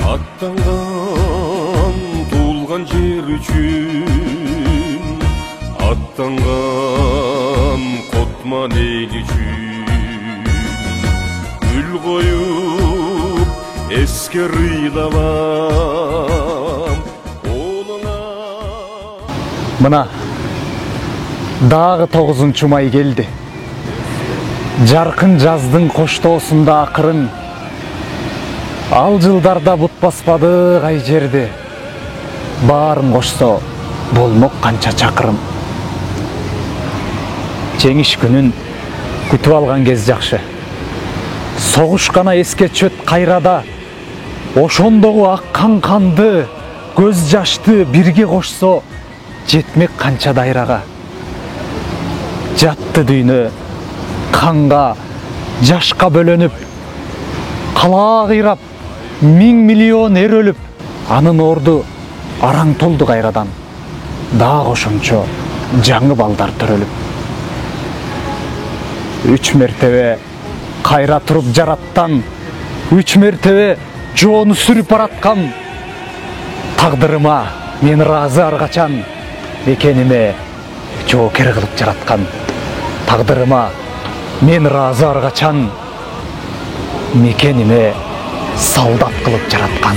Аттанған туылған жер үшін, аттанған қотман ел үшін, гүл қойып еске рыйлавам қолыңа. Мына дағы 9 май келді. Жарқын жаздың қоштоосунда ақырын, ал жылдарда бұт баспады қай жерде. Барын қошса болмок қанша чакырым. Жеңиш күнін күтіп алған кез жақшы. Соғыш қана еске чөт қайрада, ошондогу аккан канды, көз жашты бирге кошсо жетмек қанша дайрага. Жатты дүйнө қанға, жашқа бөлөнүп, кала кыйрап, 1000 миллион эр өлүп, анын орду араң толду кайрадан. Дагы ошончо жаңы балдар төрөлүп. 3 мертебе кайра туруп жараттан, 3 мертебе жоону сүрүп бараткан. Тагдырыма мен ыраазы ар качан, экениме жоокер кылып жараткан. Тагдырыма мен ыраазы ар качан, мекениме солдат кылып жараткан.